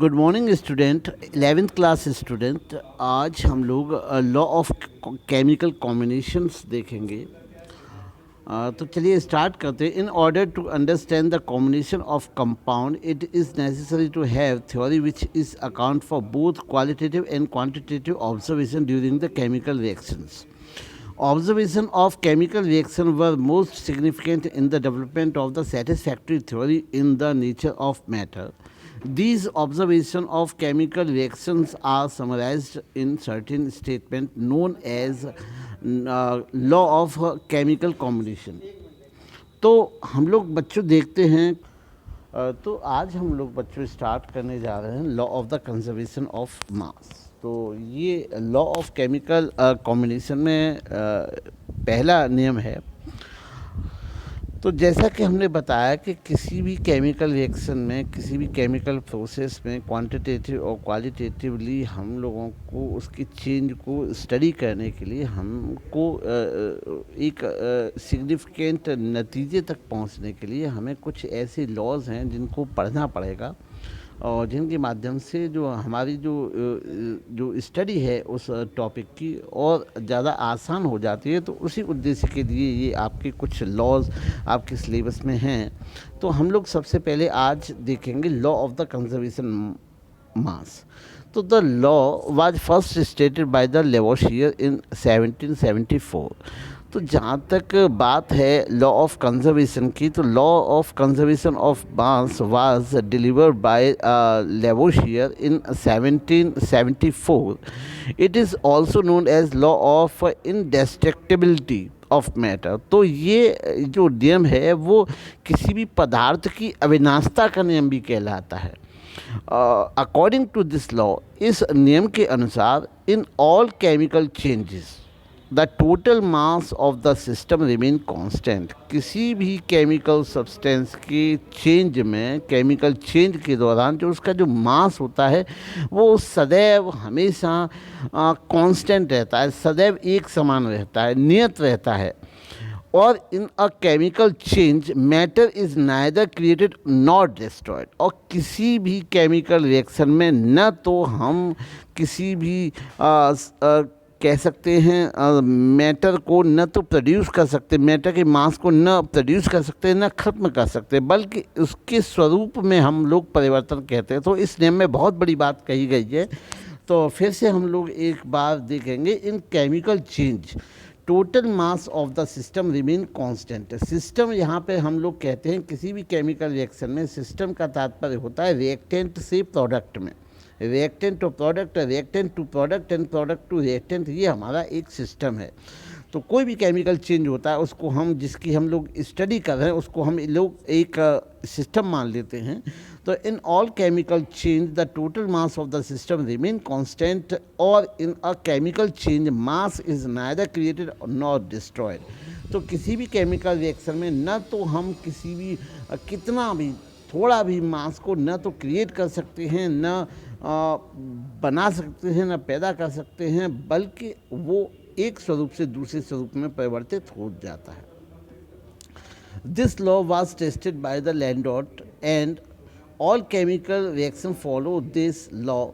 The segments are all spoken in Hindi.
Good morning student, 11th class student. आज हम लोग लॉ ऑफ केमिकल कॉम्बिनेशंस देखेंगे। तो चलिए स्टार्ट करते हैं। In order to understand the combination of compound it is necessary to have theory which is account for both qualitative and quantitative observation during the chemical reactions. Observation of chemical reaction were most significant in the development of the satisfactory theory in the nature of matter. These observations of chemical reactions are summarized in certain statement known as law of chemical combination. तो हम लोग बच्चों देखते हैं तो आज हम लोग बच्चों स्टार्ट करने जा रहे हैं law of the conservation of मास. तो ये लॉ ऑफ केमिकल कॉम्बिनेशन में पहला नियम है. तो जैसा कि हमने बताया कि किसी भी केमिकल रिएक्शन में, किसी भी केमिकल प्रोसेस में क्वांटिटेटिव और क्वालिटेटिवली हम लोगों को उसकी चेंज को स्टडी करने के लिए हमको एक सिग्निफिकेंट नतीजे तक पहुंचने के लिए हमें कुछ ऐसे लॉज हैं जिनको पढ़ना पड़ेगा और जिनके माध्यम से जो हमारी जो स्टडी है उस टॉपिक की और ज़्यादा आसान हो जाती है. तो उसी उद्देश्य के लिए ये आपके कुछ लॉज आपके सिलेबस में हैं. तो हम लोग सबसे पहले आज देखेंगे law of the conservation mass. तो the law was first stated by the Lavoisier in 1774. तो जहाँ तक बात है लॉ ऑफ कंजर्वेशन की, तो law of conservation of mass was delivered by Lavoisier in 1774. It is also known as law of indestructibility of matter. तो ये जो नियम है वो किसी भी पदार्थ की अविनाशता का नियम भी कहलाता है. अकॉर्डिंग टू दिस लॉ, इस नियम के अनुसार इन all chemical changes the total mass of the system remain constant. किसी भी केमिकल सब्सटेंस के चेंज में, केमिकल चेंज के दौरान जो उसका जो मास होता है वो सदैव हमेशा कांस्टेंट रहता है, सदैव एक समान रहता है, नियत रहता है. और in a chemical change matter is neither created not destroyed. और किसी भी केमिकल रिएक्शन में न तो हम किसी भी कह सकते हैं मैटर को न तो प्रोड्यूस कर सकते, मैटर के मास को न प्रोड्यूस कर सकते, न ख़त्म कर सकते, बल्कि उसके स्वरूप में हम लोग परिवर्तन कहते हैं. तो इस नियम में बहुत बड़ी बात कही गई है. तो फिर से हम लोग एक बार देखेंगे. इन chemical change total mass of the system remain constant. System यहाँ पे हम लोग कहते हैं किसी भी केमिकल रिएक्शन में सिस्टम का तात्पर्य होता है रिएक्टेंट से प्रोडक्ट में, reactant to product, reactant to product and product to reactant. ये हमारा एक सिस्टम है. तो कोई भी केमिकल चेंज होता है उसको हम, जिसकी हम लोग स्टडी कर रहे हैं, उसको हम लोग एक सिस्टम मान लेते हैं. तो in all chemical change the total mass of the system remain constant और in a chemical change mass is neither created not destroyed. तो किसी भी केमिकल रिएक्शन में न तो हम किसी भी कितना भी थोड़ा भी मास को न तो क्रिएट कर सकते हैं, न बना सकते हैं, न पैदा कर सकते हैं, बल्कि वो एक स्वरूप से दूसरे स्वरूप में परिवर्तित हो जाता है. This law was tested by the Landolt and all chemical reaction follow this law.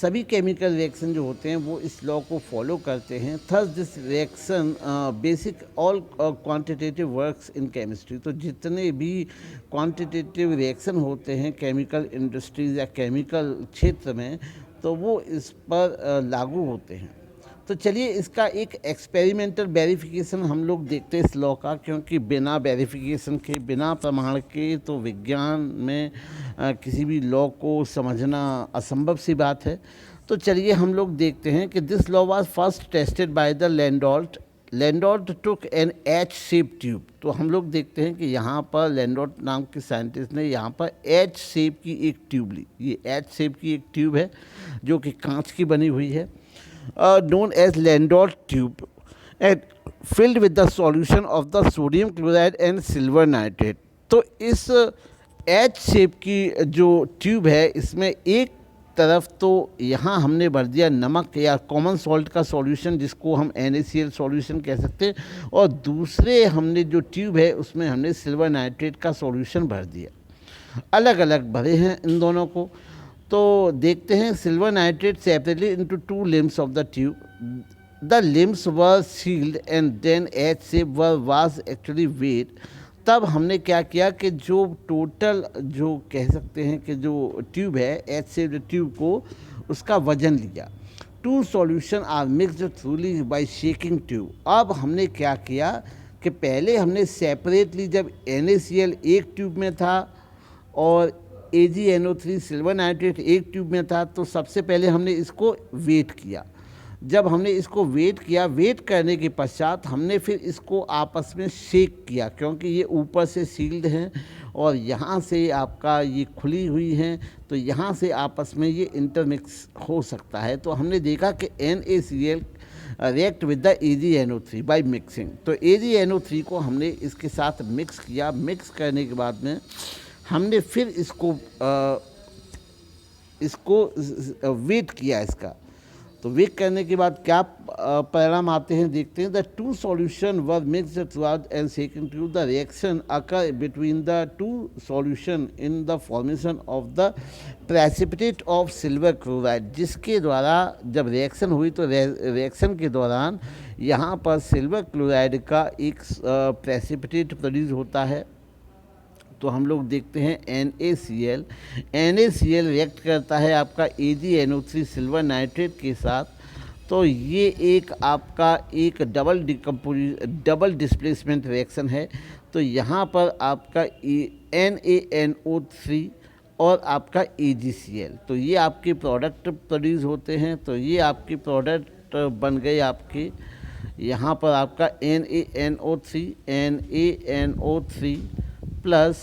सभी केमिकल रिएक्शन जो होते हैं वो इस लॉ को फॉलो करते हैं. Thus this reaction basic all quantitative works in chemistry. तो जितने भी क्वांटिटेटिव रिएक्शन होते हैं केमिकल इंडस्ट्रीज या केमिकल क्षेत्र में, तो वो इस पर लागू होते हैं. तो चलिए इसका एक एक्सपेरिमेंटल वेरिफिकेशन हम लोग देखते हैं इस लॉ का, क्योंकि बिना वेरिफिकेशन के, बिना प्रमाण के तो विज्ञान में किसी भी लॉ को समझना असंभव सी बात है. तो चलिए हम लोग देखते हैं कि this law was first tested by the Landolt. Landolt took an H shape tube. तो हम लोग देखते हैं कि यहाँ पर लैंडोर्ट नाम के साइंटिस्ट ने यहाँ पर एच शेप की एक ट्यूब ली. ये एच शेप की एक ट्यूब है जो कि कांच की बनी हुई है, known as Landauer tube, and filled with the solution of the sodium chloride and silver nitrate. तो इस एच शेप की जो ट्यूब है इसमें एक तरफ तो यहाँ हमने भर दिया नमक या कॉमन सॉल्ट का सॉल्यूशन, जिसको हम NaCl सॉल्यूशन कह सकते हैं, और दूसरे हमने जो ट्यूब है उसमें हमने सिल्वर नाइट्रेट का सॉल्यूशन भर दिया. अलग अलग भरे हैं इन दोनों को. तो देखते हैं silver nitrate separately into two limbs of the tube. The limbs were sealed and then H shape was actually weighed. तब हमने क्या किया कि जो टोटल जो कह सकते हैं कि जो ट्यूब है एच शेप ट्यूब को उसका वजन लिया. Two solution are mixed thoroughly by shaking tube. अब हमने क्या किया कि पहले हमने सेपरेटली जब NaCl एक ट्यूब में था और AgNO3 सिल्वर नाइट्रेट एक ट्यूब में था, तो सबसे पहले हमने इसको वेट किया. जब हमने इसको वेट किया, वेट करने के पश्चात हमने फिर इसको आपस में शेक किया, क्योंकि ये ऊपर से सील्ड हैं और यहाँ से आपका ये खुली हुई हैं, तो यहाँ से आपस में ये इंटरमिक्स हो सकता है. तो हमने देखा कि NaCl react with the AgNO3 by mixing. तो AgNO3 को हमने इसके साथ मिक्स किया. मिक्स करने के बाद में हमने फिर इसको वेट किया इसका. तो वेट करने के बाद क्या परिणाम आते हैं देखते हैं. The two solution were mixed throughout and second to the reaction occur between the two solution in the formation of the precipitate of silver chloride, जिसके द्वारा जब रिएक्शन हुई तो रिएक्शन के दौरान यहाँ पर सिल्वर क्लोराइड का एक प्रेसिपिटेट प्रोड्यूस होता है. तो हम लोग देखते हैं NaCl रिएक्ट करता है आपका AgNO3 सिल्वर नाइट्रेट के साथ. तो ये एक आपका एक डबल डिस्प्लेसमेंट रिएक्शन है. तो यहाँ पर आपका NaNO3 और आपका AgCl, तो ये आपके प्रोडक्ट प्रोड्यूस होते हैं. तो ये आपके प्रोडक्ट बन गए आपके यहाँ पर आपका NaNO3 प्लस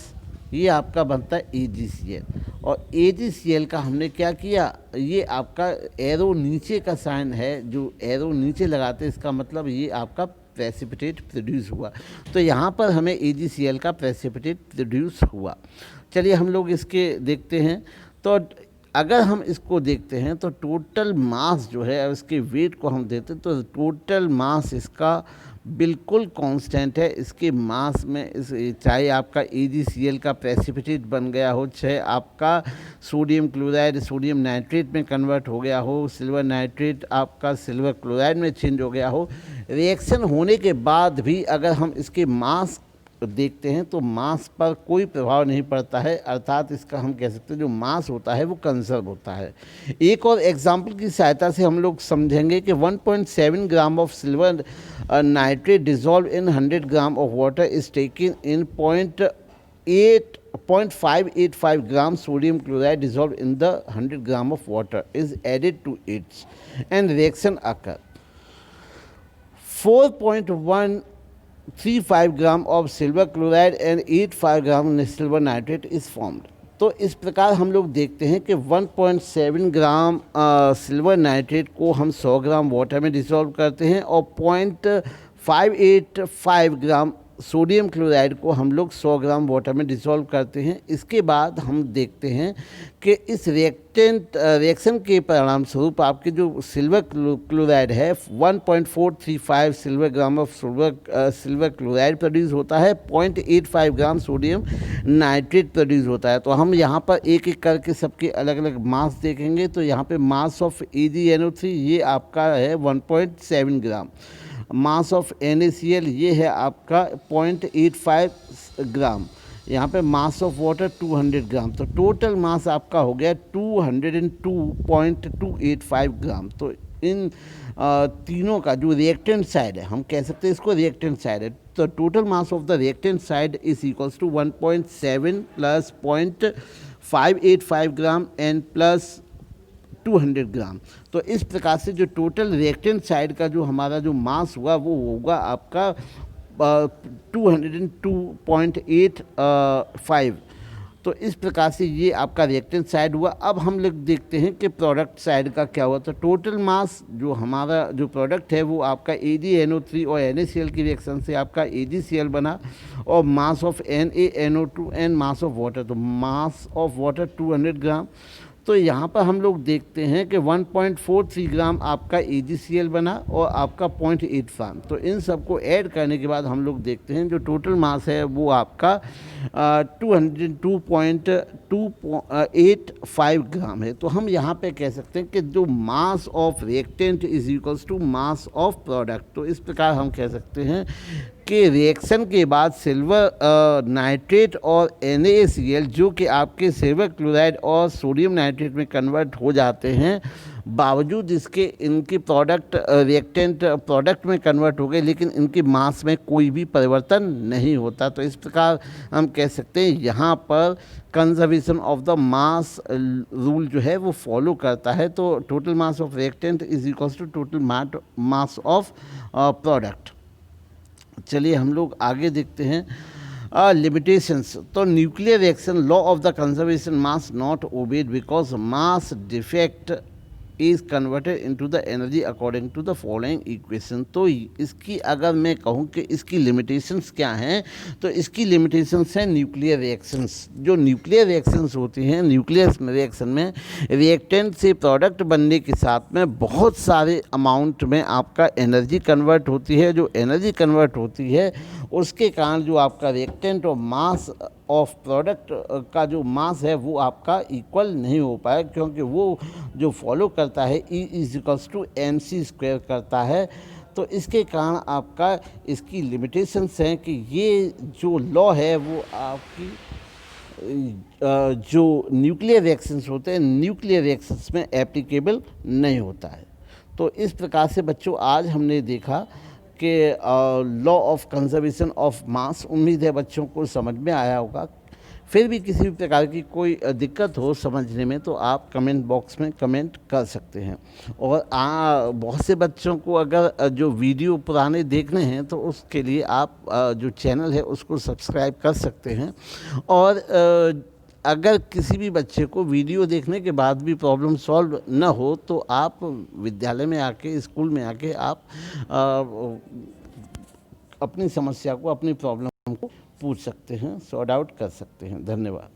ये आपका बनता है AgCl. और AgCl का हमने क्या किया, ये आपका एरो नीचे का साइन है, जो एरो नीचे लगाते हैं इसका मतलब ये आपका प्रेसिपिटेट प्रोड्यूस हुआ. तो यहाँ पर हमें AgCl का प्रेसिपिटेट प्रोड्यूस हुआ. चलिए हम लोग इसके देखते हैं. तो अगर हम इसको देखते हैं तो टोटल मास जो है इसके वेट को हम देते हैं तो टोटल मास इसका बिल्कुल कांस्टेंट है. इसके मास में इस चाहे आपका AgCl का प्रेसिपिटेट बन गया हो, चाहे आपका सोडियम क्लोराइड सोडियम नाइट्रेट में कन्वर्ट हो गया हो, सिल्वर नाइट्रेट आपका सिल्वर क्लोराइड में चेंज हो गया हो, रिएक्शन होने के बाद भी अगर हम इसके मास देखते हैं तो मास पर कोई प्रभाव नहीं पड़ता है. अर्थात इसका हम कह सकते हैं जो मास होता है वो कंजर्व होता है. एक और एग्जांपल की सहायता से हम लोग समझेंगे कि 1.7 gram of silver nitrate dissolve in 100 gram of water is taken in 0.585 gram sodium chloride dissolve in the 100 gram of water is added to its and reaction occur. 4.135 gram of silver chloride and 85 gram silver nitrate is formed. तो इस प्रकार हम लोग देखते हैं कि 1.7 ग्राम सिल्वर नाइट्रेट को हम 100 ग्राम वाटर में डिसॉल्व करते हैं और 0.585 ग्राम सोडियम क्लोराइड को हम लोग 100 ग्राम वाटर में डिसॉल्व करते हैं. इसके बाद हम देखते हैं कि इस रिएक्शन के परिणाम स्वरूप आपके जो सिल्वर क्लोराइड है 1.435 silver gram of silver chloride produce होता है, 0.85 ग्राम सोडियम नाइट्रेट प्रोड्यूस होता है. तो हम यहाँ पर एक एक करके सबके अलग अलग मास देखेंगे. तो यहाँ पे मास ऑफ AgNO3 ये आपका है 1.7 ग्राम. मास ऑफ NaCl ये है आपका 0.85 ग्राम. यहाँ पे मास ऑफ वाटर 200 ग्राम. तो टोटल मास आपका हो गया 202.285 ग्राम. तो इन तीनों का जो रिएक्टेंट साइड है, हम कह सकते हैं इसको रिएक्टेंट साइड है. तो total mass of the reactant side is equals to 1.7 plus 0.585 gram and plus 200 gram. तो इस प्रकार से जो टोटल रिएक्टेंट साइड का जो हमारा जो मास हुआ वो होगा आपका 202.85. तो इस प्रकार से ये आपका रिएक्टेंट साइड हुआ. अब हम लोग देखते हैं कि प्रोडक्ट साइड का क्या हुआ. तो टोटल मास जो हमारा जो प्रोडक्ट है वो आपका AgNO3 और NaCl की रिएक्शन से आपका AgCl बना और mass of NaNO2 and mass of water. तो मास ऑफ वाटर 200 ग्राम. तो यहाँ पर हम लोग देखते हैं कि 1.43 ग्राम आपका AgCl बना और आपका 0.8 ग्राम। तो इन सबको ऐड करने के बाद हम लोग देखते हैं जो टोटल मास है वो आपका 202.285 ग्राम है। तो हम यहाँ पे कह सकते हैं कि जो mass of reactant is equals to mass of product. तो इस प्रकार हम कह सकते हैं कि रिएक्शन के बाद सिल्वर नाइट्रेट और NaCl जो कि आपके सिल्वर क्लोराइड और सोडियम नाइट्रेट में कन्वर्ट हो जाते हैं, बावजूद इसके इनके प्रोडक्ट रिएक्टेंट प्रोडक्ट में कन्वर्ट हो गए, लेकिन इनके मास में कोई भी परिवर्तन नहीं होता। तो इस प्रकार हम कह सकते हैं यहाँ पर conservation of the mass rule जो है वो फॉलो करता है। तो total mass of reactant is equals to total mass of product. चलिए हम लोग आगे देखते हैं लिमिटेशंस। तो nuclear reaction law of the conservation mass not obeyed because mass defect is converted into the energy according to the following equation. तो इसकी अगर मैं कहूँ कि इसकी लिमिटेशंस क्या हैं, तो इसकी लिमिटेशंस हैं न्यूक्लियर रिएक्शंस। जो न्यूक्लियर रिएक्शंस होती हैं, न्यूक्लियर रिएक्शन में रिएक्टेंट से प्रोडक्ट बनने के साथ में बहुत सारे अमाउंट में आपका एनर्जी कन्वर्ट होती है। जो एनर्जी कन्वर्ट होती है उसके कारण जो आपका रिएक्टेंट और मास ऑफ प्रोडक्ट का जो मास है वो आपका इक्वल नहीं हो पाए, क्योंकि वो जो फॉलो करता है E=mc² करता है। तो इसके कारण आपका इसकी लिमिटेशंस हैं कि ये जो लॉ है वो आपकी जो न्यूक्लियर रिएक्शंस होते हैं, न्यूक्लियर रिएक्शंस में एप्लीकेबल नहीं होता है। तो इस प्रकार से बच्चों आज हमने देखा कि लॉ ऑफ कंजर्वेशन ऑफ मास। उम्मीद है बच्चों को समझ में आया होगा। फिर भी किसी भी प्रकार की कोई दिक्कत हो समझने में तो आप कमेंट बॉक्स में कमेंट कर सकते हैं। और बहुत से बच्चों को अगर जो वीडियो पुराने देखने हैं तो उसके लिए आप जो चैनल है उसको सब्सक्राइब कर सकते हैं। और अगर किसी भी बच्चे को वीडियो देखने के बाद भी प्रॉब्लम सॉल्व न हो तो आप विद्यालय में आके, स्कूल में आके आप अपनी समस्या को, अपनी प्रॉब्लम को पूछ सकते हैं, सॉर्ट आउट कर सकते हैं। धन्यवाद।